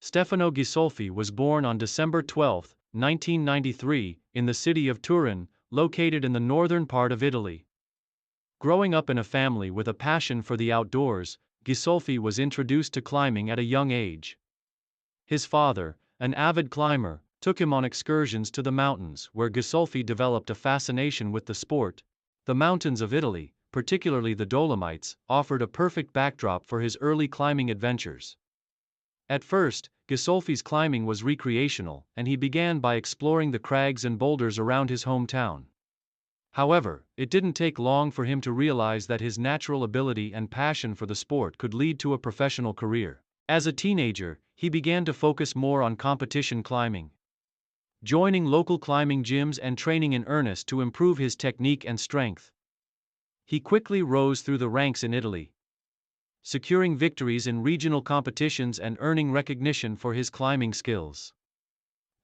Stefano Ghisolfi was born on December 12, 1993, in the city of Turin, located in the northern part of Italy. Growing up in a family with a passion for the outdoors, Ghisolfi was introduced to climbing at a young age. His father, an avid climber, took him on excursions to the mountains where Ghisolfi developed a fascination with the sport. The mountains of Italy, particularly the Dolomites, offered a perfect backdrop for his early climbing adventures. At first, Ghisolfi's climbing was recreational, and he began by exploring the crags and boulders around his hometown. However, it didn't take long for him to realize that his natural ability and passion for the sport could lead to a professional career. As a teenager, he began to focus more on competition climbing, joining local climbing gyms and training in earnest to improve his technique and strength. He quickly rose through the ranks in Italy, securing victories in regional competitions and earning recognition for his climbing skills.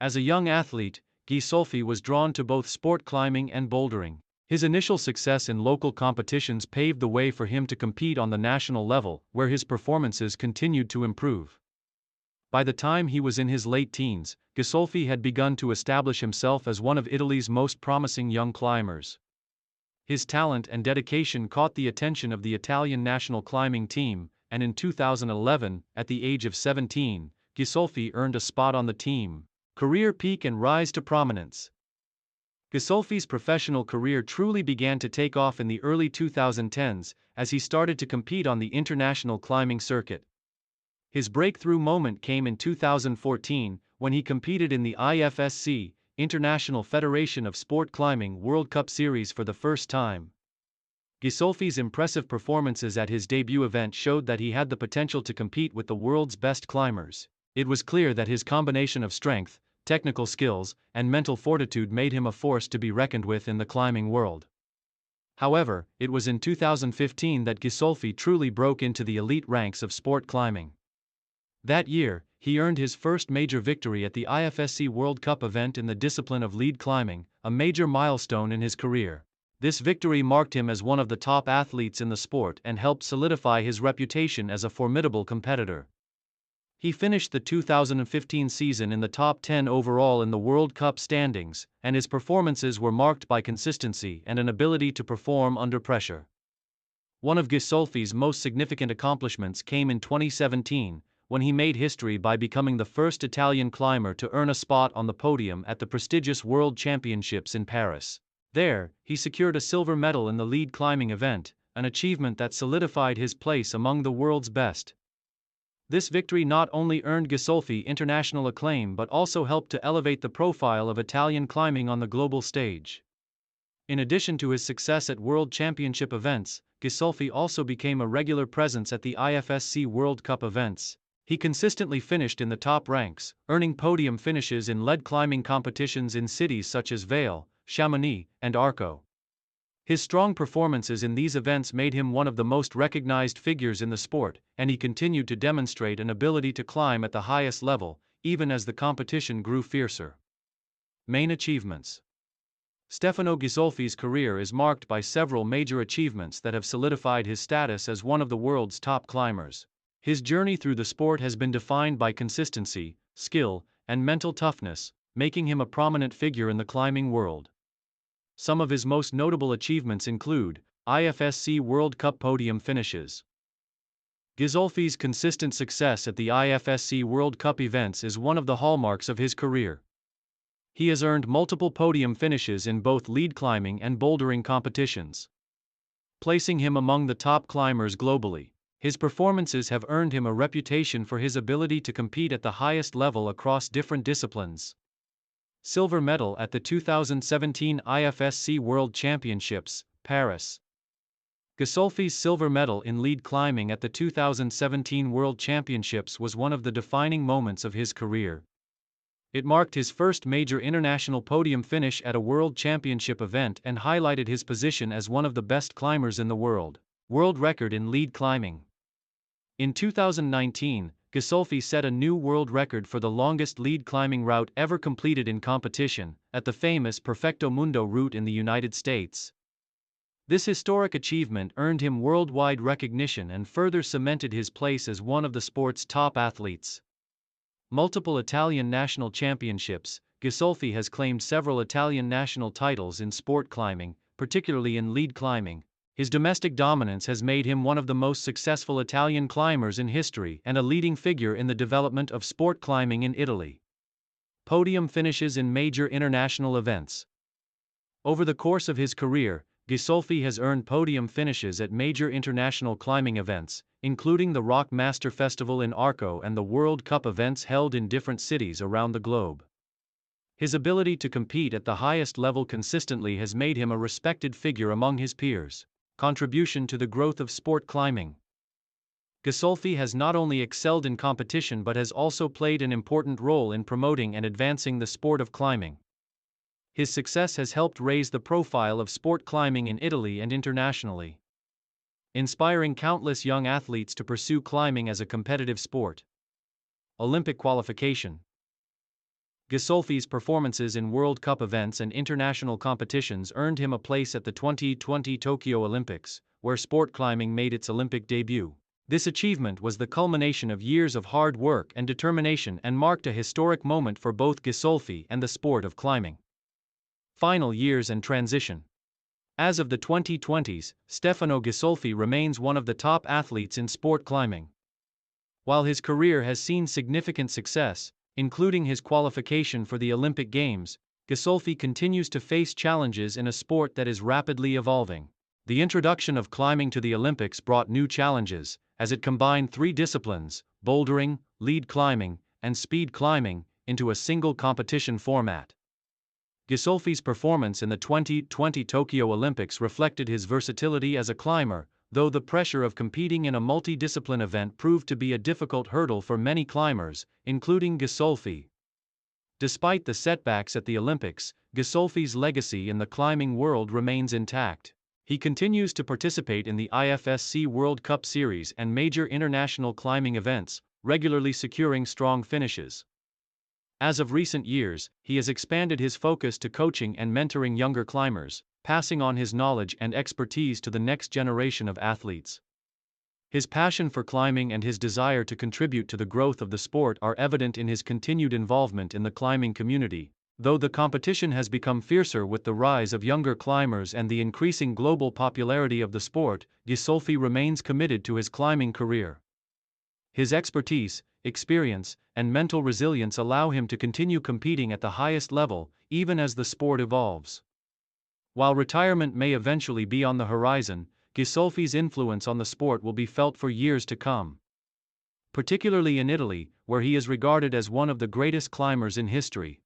As a young athlete, Ghisolfi was drawn to both sport climbing and bouldering. His initial success in local competitions paved the way for him to compete on the national level, where his performances continued to improve. By the time he was in his late teens, Ghisolfi had begun to establish himself as one of Italy's most promising young climbers. His talent and dedication caught the attention of the Italian national climbing team, and in 2011, at the age of 17, Ghisolfi earned a spot on the team. Career peak and rise to prominence. Ghisolfi's professional career truly began to take off in the early 2010s, as he started to compete on the international climbing circuit. His breakthrough moment came in 2014, when he competed in the IFSC, International Federation of Sport Climbing World Cup Series for the first time. Ghisolfi's impressive performances at his debut event showed that he had the potential to compete with the world's best climbers. It was clear that his combination of strength, technical skills, and mental fortitude made him a force to be reckoned with in the climbing world. However, it was in 2015 that Ghisolfi truly broke into the elite ranks of sport climbing. That year, he earned his first major victory at the IFSC World Cup event in the discipline of lead climbing, a major milestone in his career. This victory marked him as one of the top athletes in the sport and helped solidify his reputation as a formidable competitor. He finished the 2015 season in the top 10 overall in the World Cup standings, and his performances were marked by consistency and an ability to perform under pressure. One of Ghisolfi's most significant accomplishments came in 2017, when he made history by becoming the first Italian climber to earn a spot on the podium at the prestigious World Championships in Paris. There, he secured a silver medal in the lead climbing event, an achievement that solidified his place among the world's best. This victory not only earned Ghisolfi international acclaim but also helped to elevate the profile of Italian climbing on the global stage. In addition to his success at World Championship events, Ghisolfi also became a regular presence at the IFSC World Cup events. He consistently finished in the top ranks, earning podium finishes in lead climbing competitions in cities such as Vail, Chamonix, and Arco. His strong performances in these events made him one of the most recognized figures in the sport, and he continued to demonstrate an ability to climb at the highest level, even as the competition grew fiercer. Main achievements. Stefano Ghisolfi's career is marked by several major achievements that have solidified his status as one of the world's top climbers. His journey through the sport has been defined by consistency, skill, and mental toughness, making him a prominent figure in the climbing world. Some of his most notable achievements include IFSC World Cup podium finishes. Ghisolfi's consistent success at the IFSC World Cup events is one of the hallmarks of his career. He has earned multiple podium finishes in both lead climbing and bouldering competitions, placing him among the top climbers globally. His performances have earned him a reputation for his ability to compete at the highest level across different disciplines. Silver medal at the 2017 IFSC World Championships, Paris. Ghisolfi's silver medal in lead climbing at the 2017 World Championships was one of the defining moments of his career. It marked his first major international podium finish at a World Championship event and highlighted his position as one of the best climbers in the world. World record in lead climbing. In 2019, Ghisolfi set a new world record for the longest lead climbing route ever completed in competition, at the famous Perfecto Mundo route in the United States. This historic achievement earned him worldwide recognition and further cemented his place as one of the sport's top athletes. multiple Italian national championships. Ghisolfi has claimed several Italian national titles in sport climbing, particularly in lead climbing. His domestic dominance has made him one of the most successful Italian climbers in history and a leading figure in the development of sport climbing in Italy. Podium finishes in major international events. Over the course of his career, Ghisolfi has earned podium finishes at major international climbing events, including the Rock Master Festival in Arco and the World Cup events held in different cities around the globe. His ability to compete at the highest level consistently has made him a respected figure among his peers. Contribution to the growth of sport climbing. Ghisolfi has not only excelled in competition but has also played an important role in promoting and advancing the sport of climbing. His success has helped raise the profile of sport climbing in Italy and internationally, inspiring countless young athletes to pursue climbing as a competitive sport. Olympic qualification. Ghisolfi's performances in World Cup events and international competitions earned him a place at the 2020 Tokyo Olympics, where sport climbing made its Olympic debut. This achievement was the culmination of years of hard work and determination and marked a historic moment for both Ghisolfi and the sport of climbing. Final years and transition. As of the 2020s, Stefano Ghisolfi remains one of the top athletes in sport climbing. While his career has seen significant success, including his qualification for the Olympic Games, Ghisolfi continues to face challenges in a sport that is rapidly evolving. The introduction of climbing to the Olympics brought new challenges, as it combined three disciplines, bouldering, lead climbing, and speed climbing, into a single competition format. Ghisolfi's performance in the 2020 Tokyo Olympics reflected his versatility as a climber, though the pressure of competing in a multi-discipline event proved to be a difficult hurdle for many climbers, including Ghisolfi. Despite the setbacks at the Olympics, Ghisolfi's legacy in the climbing world remains intact. He continues to participate in the IFSC World Cup Series and major international climbing events, regularly securing strong finishes. As of recent years, he has expanded his focus to coaching and mentoring younger climbers, passing on his knowledge and expertise to the next generation of athletes. His passion for climbing and his desire to contribute to the growth of the sport are evident in his continued involvement in the climbing community. Though the competition has become fiercer with the rise of younger climbers and the increasing global popularity of the sport, Ghisolfi remains committed to his climbing career. His expertise, experience, and mental resilience allow him to continue competing at the highest level, even as the sport evolves. While retirement may eventually be on the horizon, Ghisolfi's influence on the sport will be felt for years to come. Particularly in Italy, where he is regarded as one of the greatest climbers in history.